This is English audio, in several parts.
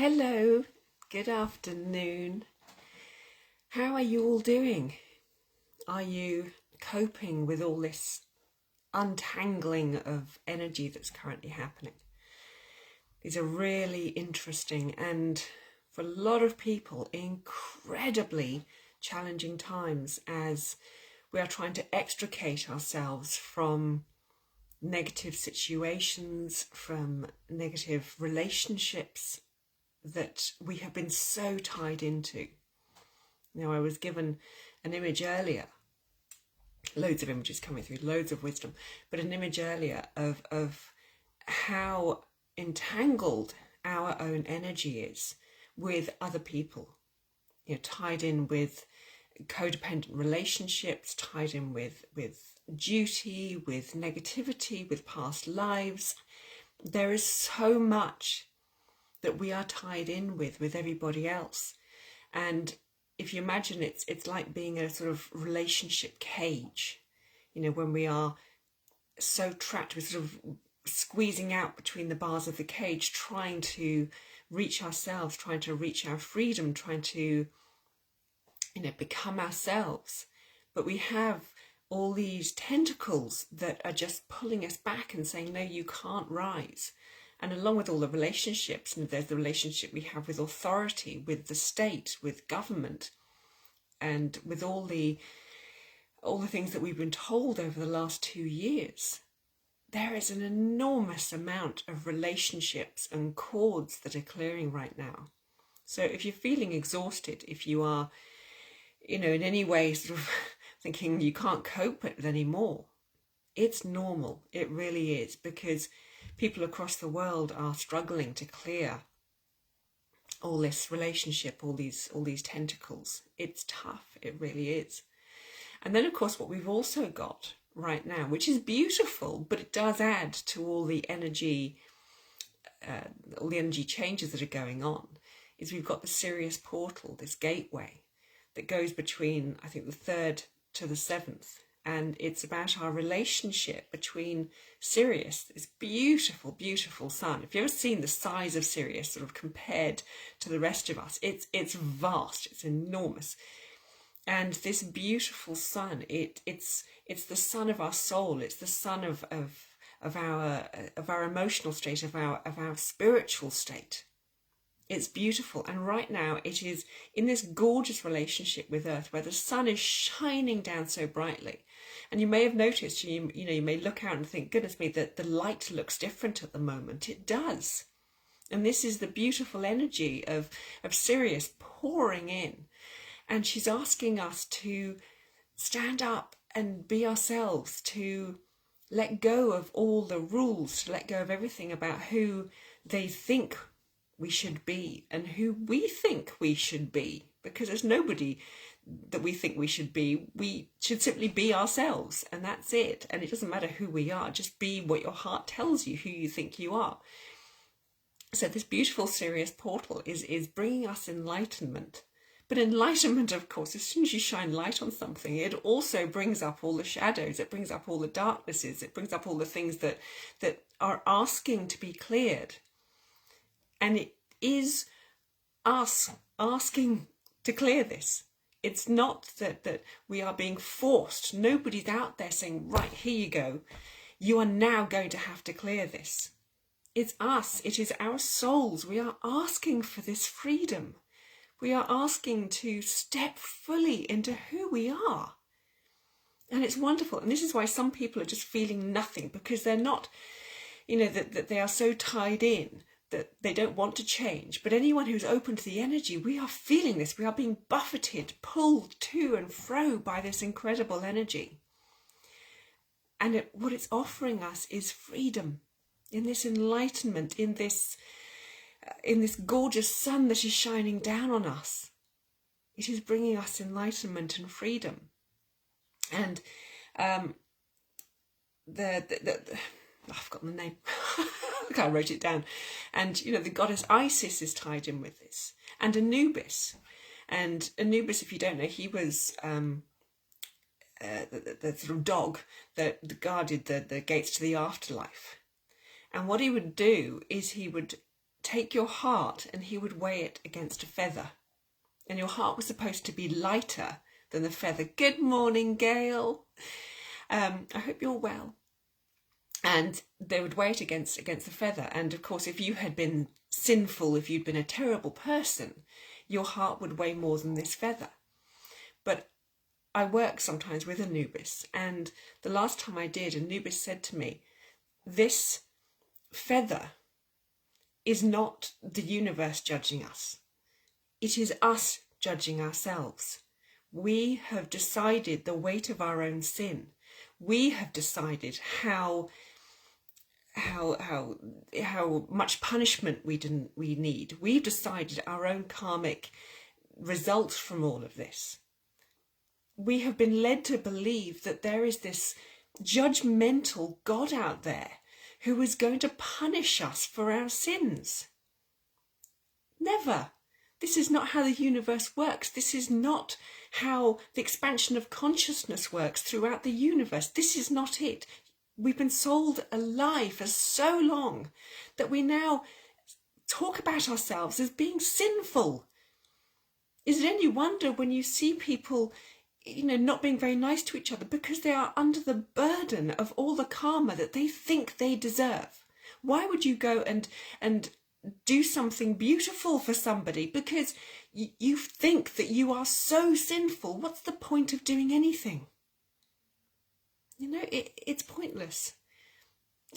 Hello, good afternoon. How are you all doing? Are you coping with all this untangling of energy that's currently happening? These are really interesting and, for a lot of people, incredibly challenging times as we are trying to extricate ourselves from negative situations, from negative relationships that we have been so tied into. Now, I was given an image earlier, loads of images coming through, loads of wisdom, but an image earlier of how entangled our own energy is with other people, tied in with codependent relationships, tied in with duty, with negativity, with past lives. There is so much that we are tied in with everybody else. And if you imagine it's like being in a sort of relationship cage, when we are so trapped, we're sort of squeezing out between the bars of the cage, trying to reach ourselves, trying to reach our freedom, trying to, become ourselves. But we have all these tentacles that are just pulling us back and saying, no, you can't rise. And along with all the relationships, and there's the relationship we have with authority, with the state, with government, and with all the things that we've been told over the last 2 years, there is an enormous amount of relationships and cords that are clearing right now. So if you're feeling exhausted, if you are, in any way sort of thinking you can't cope with it anymore, it's normal. It really is, because people across the world are struggling to clear all this relationship, all these tentacles. It's tough. It really is. And then, of course, what we've also got right now, which is beautiful, but it does add to all the energy changes that are going on, is we've got the Sirius Portal, this gateway that goes between, I think, the 3rd to the 7th. And it's about our relationship between Sirius, this beautiful, beautiful sun. If you've ever seen the size of Sirius sort of compared to the rest of us, it's vast, it's enormous. And this beautiful sun, it's the sun of our soul, it's the sun of our emotional state, of our spiritual state. It's beautiful. And right now it is in this gorgeous relationship with Earth where the sun is shining down so brightly. And you may have noticed, you may look out and think, goodness me, that the light looks different at the moment. It does. And this is the beautiful energy of Sirius pouring in. And she's asking us to stand up and be ourselves, to let go of all the rules, to let go of everything about who they think we should be and who we think we should be, because there's nobody that we think we should be. We should simply be ourselves, and that's it. And it doesn't matter who we are, just be what your heart tells you, who you think you are. So this beautiful Sirius Portal is bringing us enlightenment. But enlightenment, of course, as soon as you shine light on something, it also brings up all the shadows, it brings up all the darknesses, it brings up all the things that are asking to be cleared. And it is us asking to clear this. It's not that we are being forced. Nobody's out there saying, right, here you go. You are now going to have to clear this. It's us. It is our souls. We are asking for this freedom. We are asking to step fully into who we are. And it's wonderful. And this is why some people are just feeling nothing, because they're not, that they are so tied in that they don't want to change. But anyone who's open to the energy, we are feeling this. We are being buffeted, pulled to and fro by this incredible energy. And what it's offering us is freedom, in this enlightenment, in this gorgeous sun that is shining down on us. It is bringing us enlightenment and freedom. And I've forgotten the name. I wrote it down. And, the goddess Isis is tied in with this. And Anubis. And Anubis, if you don't know, he was the sort of dog that guarded the gates to the afterlife. And what he would do is he would take your heart and he would weigh it against a feather. And your heart was supposed to be lighter than the feather. Good morning, Gail. I hope you're well. And they would weigh it against the feather. And of course, if you had been sinful, if you'd been a terrible person, your heart would weigh more than this feather. But I work sometimes with Anubis, and the last time I did, Anubis said to me, this feather is not the universe judging us. It is us judging ourselves. We have decided the weight of our own sin. We have decided how much punishment we need. We've decided our own karmic results from all of this. We have been led to believe that there is this judgmental God out there who is going to punish us for our sins. Never. This is not how the universe works. This is not how the expansion of consciousness works throughout the universe. This is not it. We've been sold a lie for so long that we now talk about ourselves as being sinful. Is it any wonder when you see people, not being very nice to each other because they are under the burden of all the karma that they think they deserve? Why would you go and do something beautiful for somebody because you think that you are so sinful? What's the point of doing anything? It's pointless.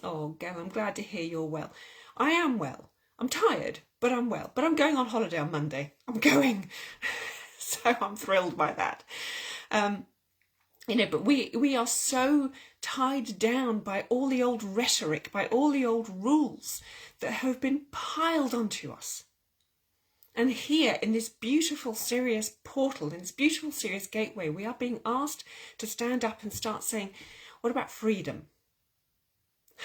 Oh, Gail, I'm glad to hear you're well. I am well. I'm tired, but I'm well. But I'm going on holiday on Monday. I'm going. So I'm thrilled by that. But we are so tied down by all the old rhetoric, by all the old rules that have been piled onto us. And here in this beautiful Sirius portal, in this beautiful Sirius gateway, we are being asked to stand up and start saying, what about freedom?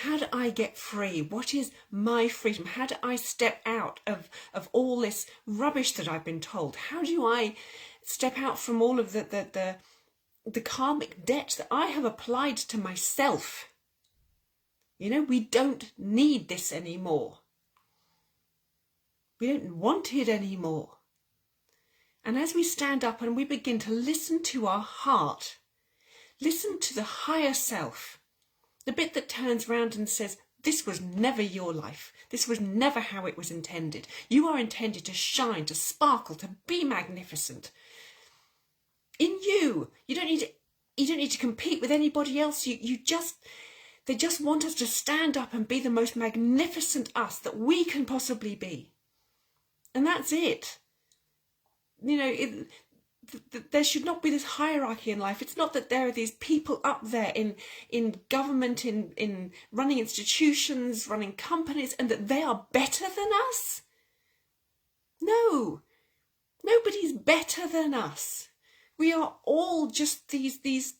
How do I get free? What is my freedom? How do I step out of all this rubbish that I've been told? How do I step out from all of the karmic debt that I have applied to myself? We don't need this anymore. We don't want it anymore. And as we stand up and we begin to listen to our heart, listen to the higher self, the bit that turns round and says, this was never your life. This was never how it was intended. You are intended to shine, to sparkle, to be magnificent. In you, you don't need to compete with anybody else. They just want us to stand up and be the most magnificent us that we can possibly be. And that's it. There should not be this hierarchy in life. It's not that there are these people up there in government, in running institutions, running companies, and that they are better than us. No, nobody's better than us. We are all just these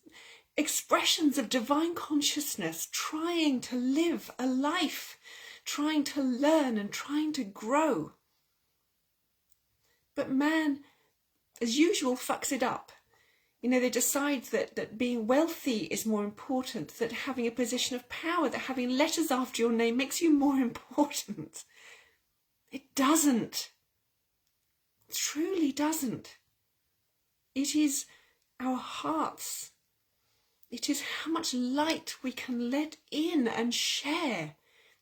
expressions of divine consciousness trying to live a life, trying to learn and trying to grow. But man, as usual, fucks it up. They decide that being wealthy is more important, that having a position of power, that having letters after your name makes you more important. It doesn't. It truly doesn't. It is our hearts. It is how much light we can let in and share.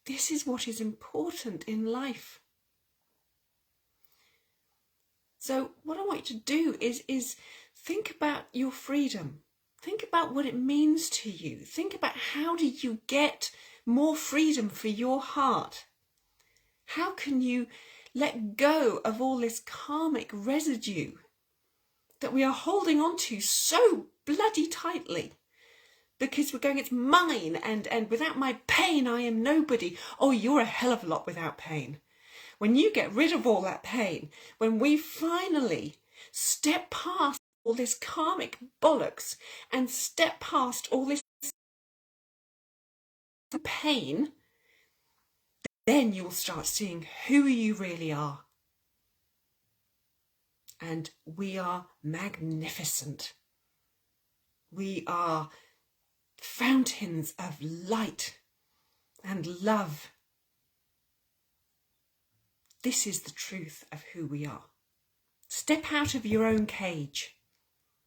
This is what is important in life. So what I want you to do is think about your freedom. Think about what it means to you. Think about how do you get more freedom for your heart? How can you let go of all this karmic residue that we are holding on to so bloody tightly? Because we're going, it's mine, and without my pain I am nobody. Oh, you're a hell of a lot without pain. When you get rid of all that pain, when we finally step past all this karmic bollocks and step past all this pain, then you will start seeing who you really are. And we are magnificent. We are fountains of light and love. this is the truth of who we are. Step out of your own cage.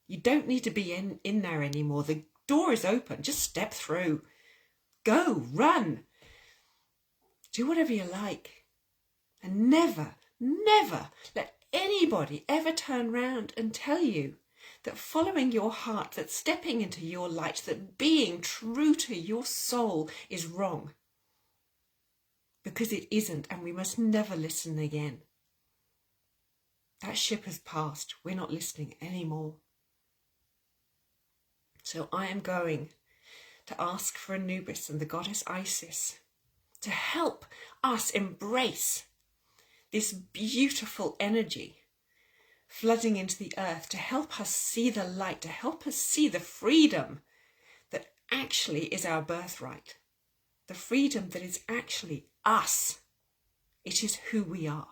You don't need to be in there anymore. The door is open. Just step through. Go, run. Do whatever you like. And never, never let anybody ever turn round and tell you that following your heart, that stepping into your light, that being true to your soul is wrong. Because it isn't, and we must never listen again. That ship has passed. We're not listening anymore. So I am going to ask for Anubis and the goddess Isis to help us embrace this beautiful energy flooding into the earth, to help us see the light, to help us see the freedom that actually is our birthright, the freedom that is actually us. It is who we are.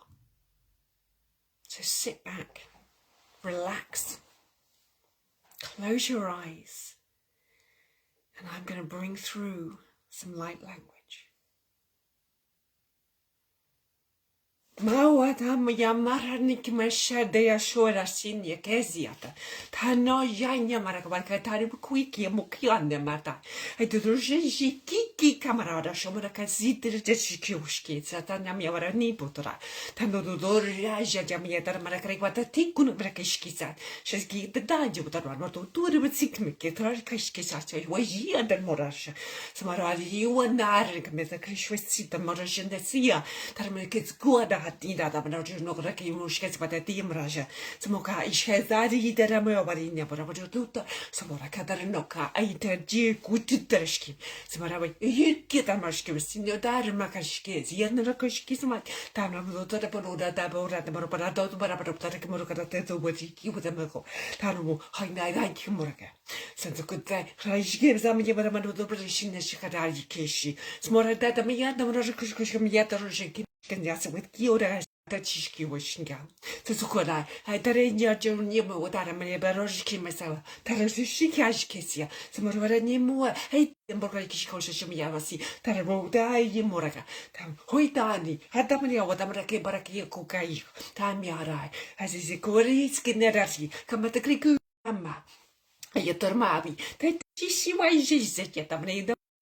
So sit back, relax, close your eyes, and I'm going to bring through some light language. Mawata yamaranik mashade ashora sinya keziata. Tano yanya marakabarka taribu quiki mukiande mata. I do kiki camarada shomara kazit shiki satana miawara nipotra. Tano doria jamiata marakarata tikun brakishkisa. Sheski the danger with a run to do with sikmik, kashkisa, was and morasha. Samaradi, you and Narik, Mr. Krishwit, the morash and the sea. Tarmakits good. Hatida da banajo no raki mushkets patati mraja smoka ishezari deramo barinya barajo tutta samora kadarnoka aiter ji kutitreshki samarawe yikita mashki sinyo dar makashki ziyadna rakashki sma tamna boda boda da bora da bora da bara bora da moro kada teto boti ki buta mako tanu haina ranki moraka senza kutta rajgi zamye bara mano do brishin shikada keshi smora da mi yada moro kushkush mi yada rojki Kanyasa with Kyoda Tachishki was Shinga. Tsukoda, I Tarenia Jonimo, what I may barojki myself, Tarashikash Kessia, Samora Nimua, I Mborakish Koshimiavasi, Tarabo Dai Yimoraga, Tam Hoitani, Hatamania, what Amaraki Baraki Kokai, Tamiarai, as is a Kori Skinnerati, come at the Kriku Amma. Ayatormabi, Tachishi, why is it yet?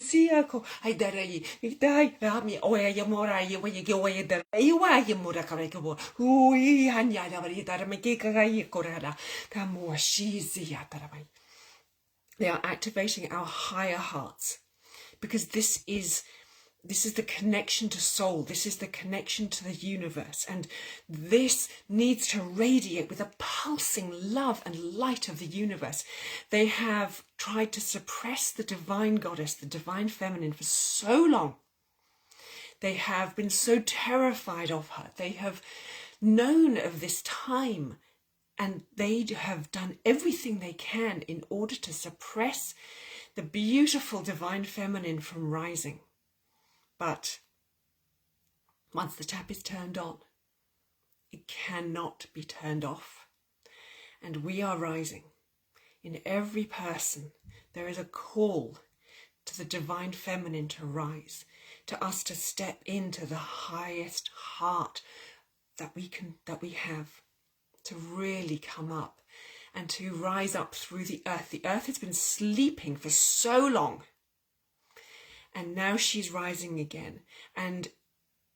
Siako, I darei, I rami, oya yamora, you go away there, you are yamura kareko, who hanya daramaki korada, Tamu shizi yataramai. They are activating our higher hearts because this is the connection to soul. This is the connection to the universe. And this needs to radiate with a pulsing love and light of the universe. They have tried to suppress the divine goddess, the divine feminine, for so long. They have been so terrified of her. They have known of this time, and they have done everything they can in order to suppress the beautiful divine feminine from rising. But once the tap is turned on, it cannot be turned off. And we are rising. In every person, there is a call to the divine feminine to rise, to us to step into the highest heart that we have, to really come up and to rise up through the earth. The earth has been sleeping for so long. And now she's rising again. And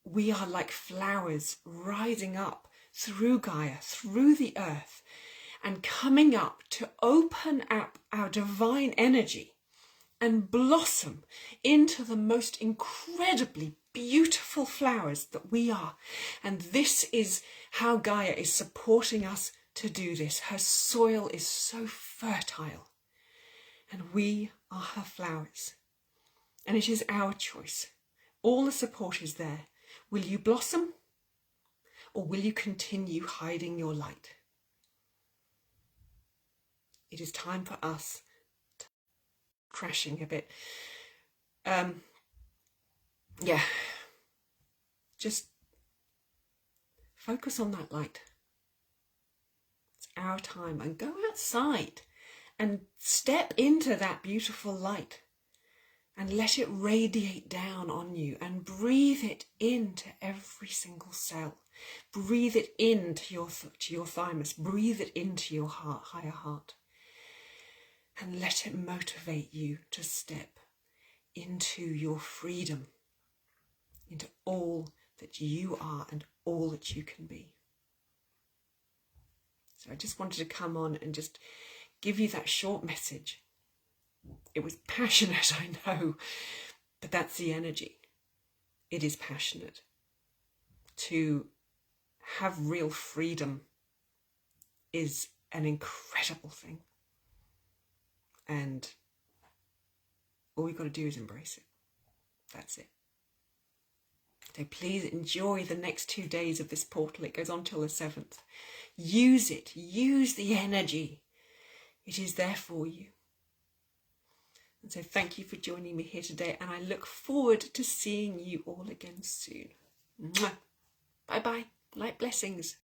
we are like flowers rising up through Gaia, through the earth, and coming up to open up our divine energy and blossom into the most incredibly beautiful flowers that we are. And this is how Gaia is supporting us to do this. Her soil is so fertile, and we are her flowers. And it is our choice. All the support is there. Will you blossom, or will you continue hiding your light? It is time for us to crashing a bit. Just focus on that light. It's our time, and go outside and step into that beautiful light. And let it radiate down on you and breathe it into every single cell. Breathe it into your thymus. Breathe it into your heart, higher heart. And let it motivate you to step into your freedom, into all that you are and all that you can be. So I just wanted to come on and just give you that short message. It was passionate, I know, but that's the energy. It is passionate. To have real freedom is an incredible thing. And all we've got to do is embrace it. That's it. So please enjoy the next 2 days of this portal. It goes on till the 7th. Use it. Use the energy. It is there for you. And so thank you for joining me here today. And I look forward to seeing you all again soon. Mwah. Bye-bye. Light blessings.